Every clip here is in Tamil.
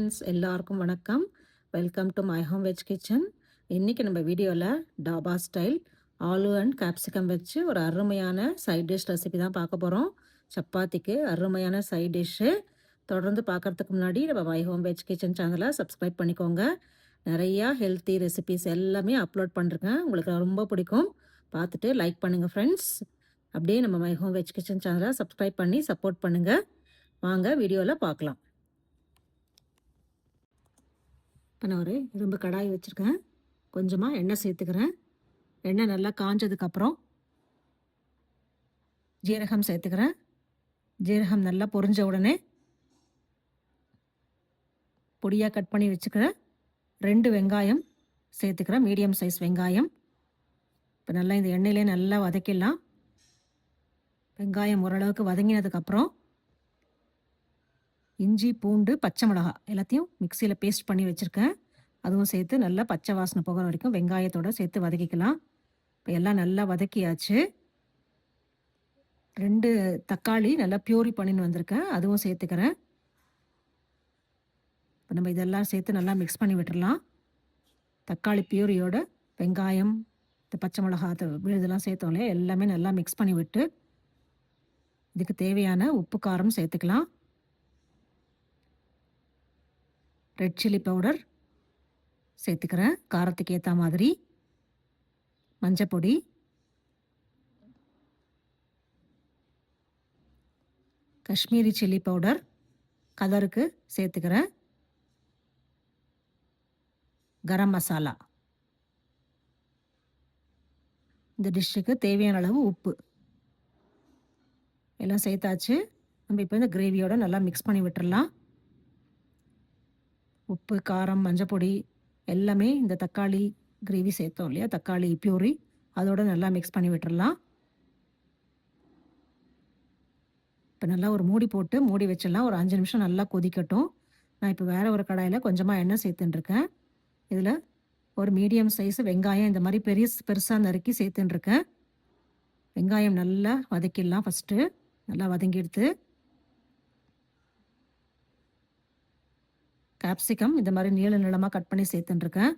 ஃப்ரெண்ட்ஸ் எல்லாருக்கும் வணக்கம். Welcome to my home veg kitchen. இன்றைக்கி நம்ம வீடியோவில் டாபா ஸ்டைல் ஆலு அண்ட் கேப்சிகம் வச்சு ஒரு அருமையான சைட் டிஷ் ரெசிபி தான் பார்க்க போகிறோம். சப்பாத்திக்கு அருமையான சைட் டிஷ்ஷு. தொடர்ந்து பார்க்குறதுக்கு முன்னாடி நம்ம மை ஹோம் வெஜ் கிச்சன் சேனலை சப்ஸ்கிரைப் பண்ணிக்கோங்க. நிறையா ஹெல்த்தி ரெசிபிஸ் எல்லாமே அப்லோட் பண்ணிருக்கேன். உங்களுக்கு ரொம்ப பிடிக்கும். பார்த்துட்டு லைக் பண்ணுங்கள் ஃப்ரெண்ட்ஸ். அப்படியே நம்ம மை ஹோம் வெஜ் கிச்சன் சேனலை சப்ஸ்கிரைப் பண்ணி சப்போர்ட் பண்ணுங்கள். வாங்க வீடியோவில் பார்க்கலாம். இப்போ நான் ஒரு இரும்பு கடாய் வச்சுருக்கேன். கொஞ்சமாக எண்ணெய் சேர்த்துக்கிறேன். எண்ணெய் நல்லா காஞ்சதுக்கப்புறம் ஜீரகம் சேர்த்துக்கிறேன். ஜீரகம் நல்லா பொரிஞ்ச உடனே பொடியாக கட் பண்ணி வச்சுக்கிறேன் 2 வெங்காயம் சேர்த்துக்கிறேன். மீடியம் சைஸ் வெங்காயம். இப்போ நல்லா இந்த எண்ணெயிலே நல்லா வதக்கிடலாம். வெங்காயம் ஓரளவுக்கு வதங்கினதுக்கப்புறம் இஞ்சி, பூண்டு, பச்சை மிளகாய் எல்லாத்தையும் மிக்சியில் பேஸ்ட் பண்ணி வச்சுருக்கேன். அதுவும் சேர்த்து நல்லா பச்சை வாசனை போகிற வரைக்கும் வெங்காயத்தோடு சேர்த்து வதக்கிக்கலாம். இப்போ எல்லாம் நல்லா வதக்கியாச்சு. 2 தக்காளி நல்லா பியூரி பண்ணின்னு வந்திருக்கேன். அதுவும் சேர்த்துக்கிறேன். இப்போ நம்ம இதெல்லாம் சேர்த்து நல்லா மிக்ஸ் பண்ணி விட்டுடலாம். தக்காளி பியூரியோட வெங்காயம், இந்த பச்சை மிளகாய் விழுதெல்லாம் சேர்த்தோம் இல்லையா, எல்லாமே நல்லா மிக்ஸ் பண்ணி விட்டு இதுக்கு தேவையான உப்பு காரம் சேர்த்துக்கலாம். ரெட் சில்லி பவுடர் சேர்த்துக்கிறேன் காரத்துக்கு ஏற்ற மாதிரி. மஞ்சப்பொடி, காஷ்மீரி சில்லி பவுடர் கலருக்கு சேர்த்துக்கிறேன். கரம் மசாலா, இந்த டிஷ்ஷுக்கு தேவையான அளவு உப்பு எல்லாம் சேர்த்தாச்சு. நம்ம இப்போ இந்த கிரேவியோட நல்லா மிக்ஸ் பண்ணி விட்டுடலாம். உப்பு, காரம், மஞ்சப்பொடி எல்லாமே இந்த தக்காளி கிரேவி சேர்த்தோம் இல்லையா, தக்காளி பியூரி, அதோட நல்லா மிக்ஸ் பண்ணி விட்டுடலாம். இப்போ நல்லா ஒரு மூடி போட்டு மூடி வச்சிடலாம். ஒரு 5 நிமிஷம் நல்லா கொதிக்கட்டும். நான் இப்போ வேறு ஒரு கடாயில் கொஞ்சமாக எண்ணெய் சேர்த்துட்டுருக்கேன். இதில் ஒரு மீடியம் சைஸ் வெங்காயம் இந்த மாதிரி பெருசாக நறுக்கி சேர்த்துட்டுருக்கேன். வெங்காயம் நல்லா வதக்கிடலாம். ஃபஸ்ட்டு நல்லா வதங்கிடுத்து. கேப்சிகம் இந்த மாதிரி நீளமாக கட் பண்ணி சேர்த்துட்டுருக்கேன்.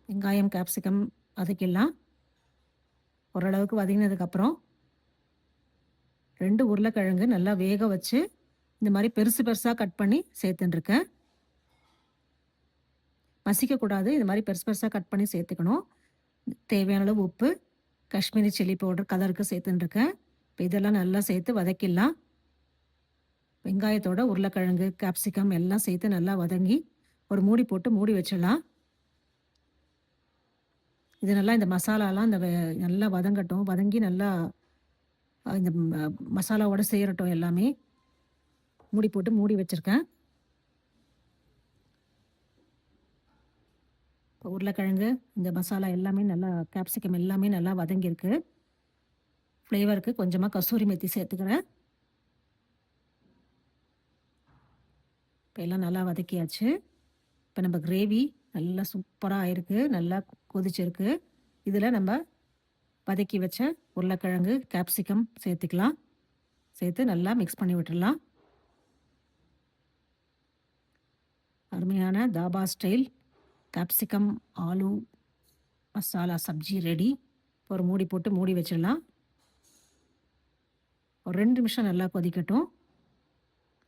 வெங்காயம், கேப்சிகம் வதக்கிடலாம். ஓரளவுக்கு வதங்கினதுக்கப்புறம் 2 உருளைக்கிழங்கு நல்லா வேக வச்சு இந்த மாதிரி பெருசாக கட் பண்ணி சேர்த்துட்டுருக்கேன். மசிக்கக்கூடாது, இந்த மாதிரி பெருசாக கட் பண்ணி சேர்த்துக்கணும். தேவையான அளவு உப்பு, காஷ்மீரி சில்லி பவுடர் கலருக்கு சேர்த்துட்டுருக்கேன். இப்போ இதெல்லாம் நல்லா சேர்த்து வதக்கிடலாம். வெங்காயத்தோட உருளைக்கிழங்கு, கேப்சிகம் எல்லாம் சேர்த்து நல்லா வதங்கி ஒரு மூடி போட்டு மூடி வச்சிடலாம். இது நல்லா இந்த மசாலாலாம் நல்லா வதங்கட்டும். வதங்கி நல்லா இந்த மசாலாவோட சேரட்டும் எல்லாமே. மூடி போட்டு மூடி வச்சுருக்கேன். இப்போ உருளைக்கிழங்கு, இந்த மசாலா எல்லாமே நல்லா, கேப்சிகம் எல்லாமே நல்லா வதங்கியிருக்கு. ஃப்ளேவருக்கு கொஞ்சமாக கசூரி மெத்தி சேர்த்துக்கிறேன். இப்போ எல்லாம் நல்லா வதக்கியாச்சு. இப்போ நம்ம கிரேவி நல்லா சூப்பராக ஆயிருக்கு, நல்லா கொதிச்சிருக்கு. இதில் நம்ம வதக்கி வச்ச உருளைக்கிழங்கு, கேப்சிகம் சேர்த்துக்கலாம். சேர்த்து நல்லா மிக்ஸ் பண்ணி விட்டுடலாம். அருமையான dhaba style capsicum aloo masala sabzi ready. ஒரு மூடி போட்டு மூடி வச்சிடலாம். ஒரு 2 நிமிஷம் நல்லா கொதிக்கட்டும்.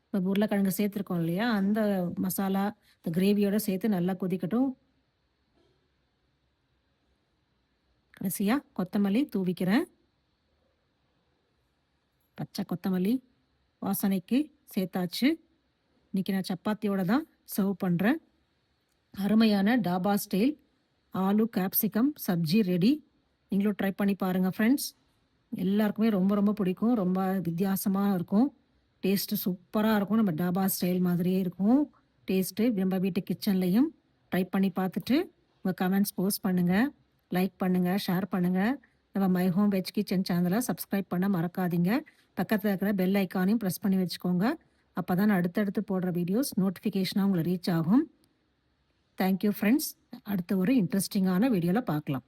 இப்போ உருளைக்கிழங்கு சேர்த்துருக்கோம் இல்லையா, அந்த மசாலா இந்த கிரேவியோட சேர்த்து நல்லா கொதிக்கட்டும். கடைசியாக கொத்தமல்லி தூவிக்கிறேன். பச்சை கொத்தமல்லி வாசனைக்கு சேர்த்தாச்சு. இன்றைக்கி நான் சப்பாத்தியோட தான் சர்வ் பண்ணுறேன். அருமையான dhaba style aloo capsicum sabzi ready. நீங்களும் ட்ரை பண்ணி பாருங்கள் ஃப்ரெண்ட்ஸ். எல்லாருக்குமே ரொம்ப ரொம்ப பிடிக்கும். ரொம்ப வித்தியாசமாக இருக்கும். டேஸ்ட்டு சூப்பராக இருக்கும். நம்ம டாபா ஸ்டைல் மாதிரியே இருக்கும் டேஸ்ட்டு. நம்ம வீட்டு கிச்சன்லேயும் ட்ரை பண்ணி பார்த்துட்டு உங்கள் கமெண்ட்ஸ் போஸ்ட் பண்ணுங்கள், லைக் பண்ணுங்கள், ஷேர் பண்ணுங்கள். நம்ம மை ஹோம் வெஜ் கிச்சன் சேனலை சப்ஸ்கிரைப் பண்ண மறக்காதீங்க. பக்கத்தில் இருக்கிற பெல் ஐக்கானையும் ப்ரெஸ் பண்ணி வச்சுக்கோங்க. அப்போ தான் நான் அடுத்தடுத்து போடுற வீடியோஸ் நோட்டிஃபிகேஷனாக உங்களை ரீச் ஆகும். Thank you friends. அடுத்த ஒரு இன்ட்ரெஸ்டிங்கான வீடியோவில் பார்க்கலாம்.